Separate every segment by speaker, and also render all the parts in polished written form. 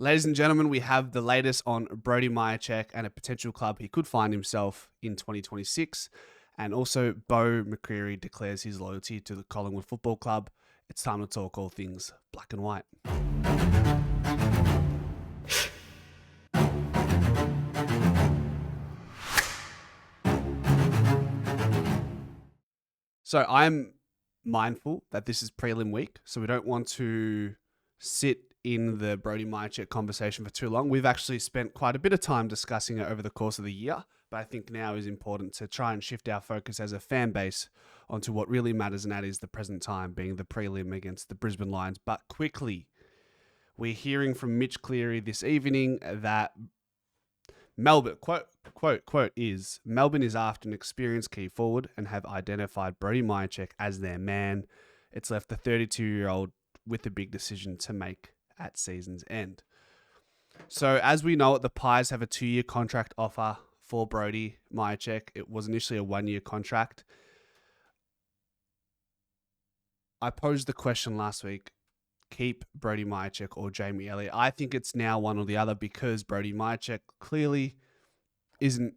Speaker 1: Ladies and gentlemen, we have the latest on Brody Machek and a potential club he could find himself in 2026. And also, McCreary declares his loyalty to the Collingwood Football Club. It's time to talk all things black and white. So I'm mindful that this is prelim week, so we don't want to sit in the Brody Machek conversation for too long. We've actually spent quite a bit of time discussing it over the course of the year, but I think now is important to try and shift our focus as a fan base onto what really matters, and that is the present time, being the prelim against the Brisbane Lions. But quickly, we're hearing from McCreary this evening that Melbourne, quote, is Melbourne is after an experienced key forward and have identified Brody Machek as their man. It's left the 32-year-old with a big decision to make at season's end. So as we know it, the Pies have a 2-year contract offer for Brody Machek. It was initially a 1-year contract. I posed the question last week, keep Brody Machek or Jamie Elliott. I think it's now one or the other because Brody Machek clearly isn't...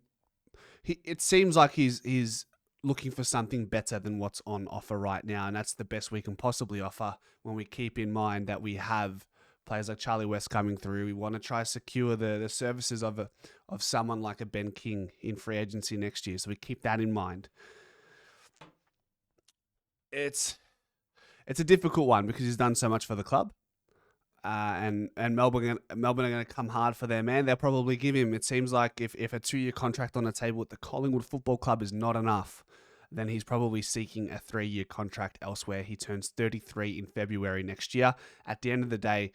Speaker 1: It seems like he's looking for something better than what's on offer right now, and that's the best we can possibly offer when we keep in mind that we have players like Charlie West coming through. We want to try to secure the services of someone like a Ben King in free agency next year, so we keep that in mind. It's a difficult one because he's done so much for the club, and Melbourne are going to come hard for their man. They'll probably give him. It seems like if a 2-year contract on the table with the Collingwood Football Club is not enough, then he's probably seeking a 3-year contract elsewhere. He turns 33 in February next year. At the end of the day,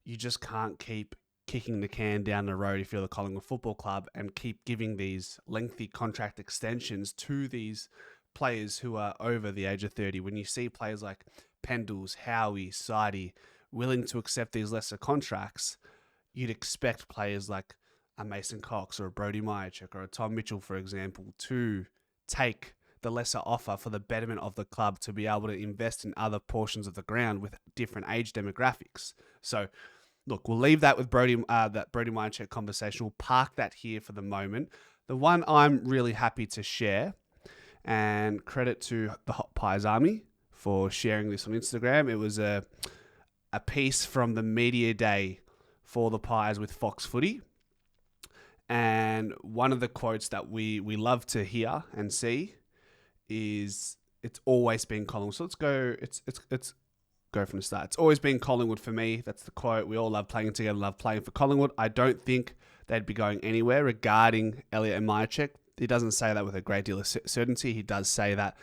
Speaker 1: you just can't keep kicking the can down the road if you're the Collingwood Football Club and keep giving these lengthy contract extensions to these players who are over the age of 30. When you see players like Pendles, Howie, Sidey willing to accept these lesser contracts, you'd expect players like a Mason Cox or a Brody Machek or a Tom Mitchell, for example, to take the lesser offer for the betterment of the club to be able to invest in other portions of the ground with different age demographics. So, look, we'll leave that with that Brody Machek conversation. We'll park that here for the moment. The one I'm really happy to share, and credit to the Hot Pies Army for sharing this on Instagram. It was a piece from the media day for the Pies with Fox Footy. And one of the quotes that we love to hear and see is, it's always been Collingwood. So let's go from the start. It's always been Collingwood for me. That's the quote. We all love playing together, love playing for Collingwood. I don't think they'd be going anywhere regarding Elliott and Mihocek. He doesn't say that with a great deal of certainty. He does say that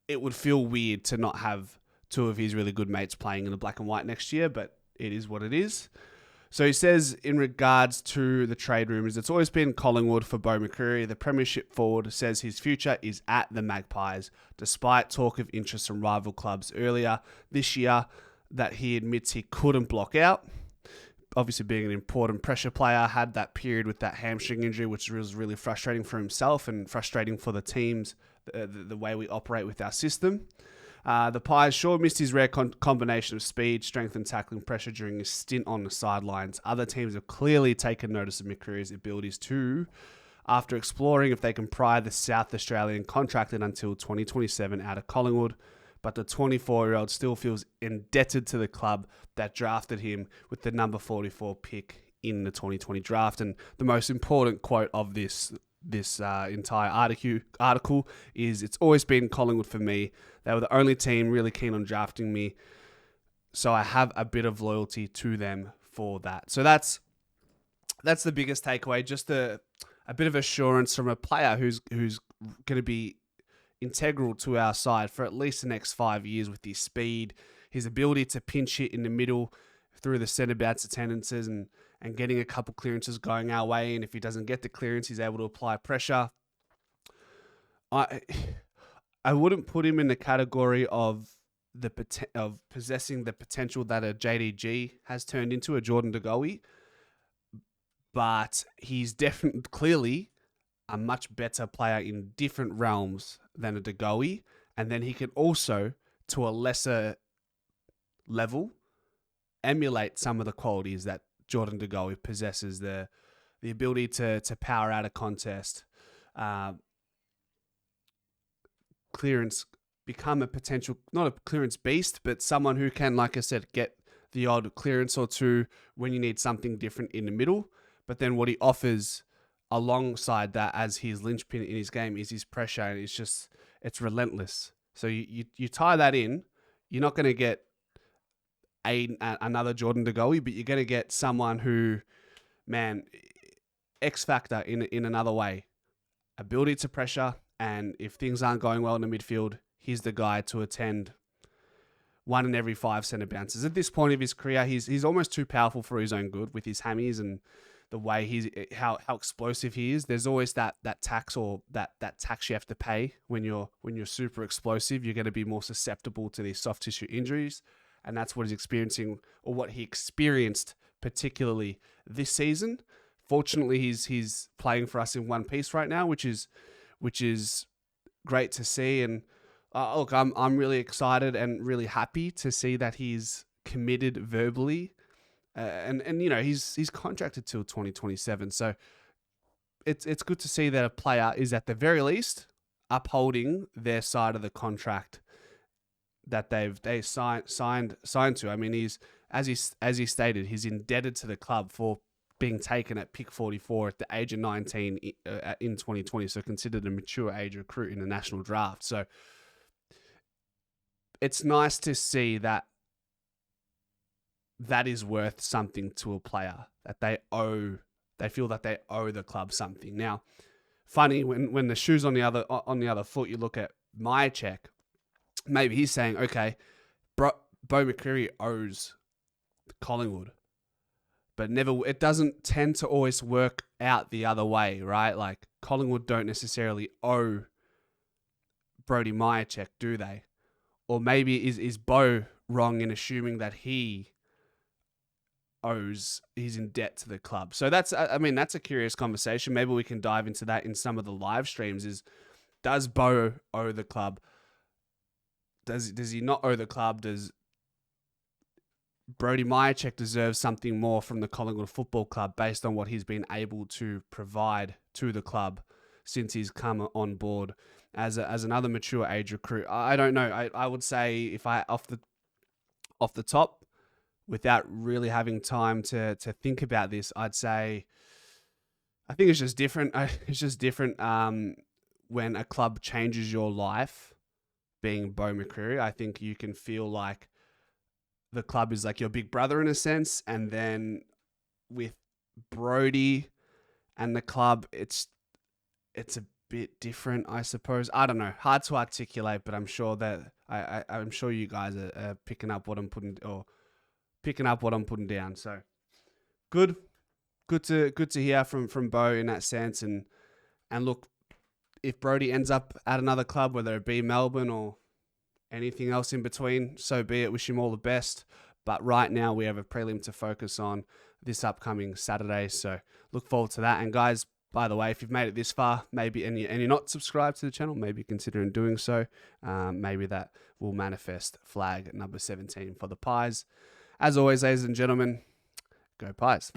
Speaker 1: it would feel weird to not have two of his really good mates playing in the black and white next year, but it is what it is. So he says, in regards to the trade rumours, it's always been Collingwood for Bo McCreary. The premiership forward says his future is at the Magpies, despite talk of interest from rival clubs earlier this year that he admits he couldn't block out. Obviously, being an important pressure player, had that period with that hamstring injury, which was really frustrating for himself and frustrating for the teams, the way we operate with our system. The Pies sure missed his rare combination of speed, strength and tackling pressure during his stint on the sidelines. Other teams have clearly taken notice of McCreary's abilities too, after exploring if they can pry the South Australian contracted until 2027 out of Collingwood. But the 24-year-old still feels indebted to the club that drafted him with the number 44 pick in the 2020 draft. And the most important quote of this entire article is, it's always been Collingwood for me. They were the only team really keen on drafting me, so I have a bit of loyalty to them for that. So that's the biggest takeaway, just a bit of assurance from a player who's going to be integral to our side for at least the next 5 years with his speed, his ability to pinch hit in the middle through the centre bounce attendances and getting a couple clearances going our way. And if he doesn't get the clearance, he's able to apply pressure. I wouldn't put him in the category of possessing the potential that a JDG has turned into, a Jordan De Goey, but he's definitely clearly a much better player in different realms than a De Goey, and then he can also, to a lesser level, emulate some of the qualities that Jordan De Goey possesses the ability to power out a contest, clearance, become a potential, not a clearance beast, but someone who can, like I said, get the odd clearance or two when you need something different in the middle. But then what he offers alongside that as his linchpin in his game is his pressure, and it's relentless. So you tie that in, you're not going to get another Jordan De Goey, but you're going to get someone who, man, X factor in another way. Ability to pressure, and if things aren't going well in the midfield, he's the guy to attend 1 in every 5 centre bounces. At this point of his career, he's almost too powerful for his own good with his hammies and the way how explosive he is. There's always that tax or that tax you have to pay when you're super explosive. You're going to be more susceptible to these soft tissue injuries, and that's what he's experiencing, or what he experienced particularly this season. Fortunately, he's playing for us in one piece right now, which is great to see. And look, I'm really excited and really happy to see that he's committed verbally, and you know he's contracted till 2027. So it's good to see that a player is at the very least upholding their side of the contract that they signed to. I mean, he's as he stated, he's indebted to the club for being taken at pick 44 at the age of 19 in 2020, so considered a mature age recruit in the national draft. So it's nice to see that is worth something to a player, that they feel that they owe the club something. Now, funny, when the shoe's on the other foot, you look at Mihocek, maybe he's saying, okay, Bo McCreary owes Collingwood. But it doesn't tend to always work out the other way, right? Like, Collingwood don't necessarily owe Brody Machek, do they? Or maybe is Bo wrong in assuming that he's in debt to the club? So that's a curious conversation. Maybe we can dive into that in some of the live streams. Does Bo owe the club? Does he not owe the club? Does Brody Machek deserves something more from the Collingwood Football Club based on what he's been able to provide to the club since he's come on board as another mature age recruit? I don't know. I would say, if I off the top, without really having time to think about this, I'd say I think it's just different. It's just different when a club changes your life. Being Bo McCreary, I think you can feel like the club is like your big brother in a sense, and then with Brody and the club, it's a bit different, I suppose. I don't know, hard to articulate, but I'm sure that I'm sure you guys are picking up what I'm putting down. So good to hear from Bo in that sense, and look, if Brody ends up at another club, whether it be Melbourne or anything else in between, so be it. Wish him all the best. But right now we have a prelim to focus on this upcoming Saturday, so look forward to that. And guys, by the way, if you've made it this far, maybe and you're not subscribed to the channel, maybe considering doing so. Maybe that will manifest flag number 17 for the Pies. As always, ladies and gentlemen, go Pies.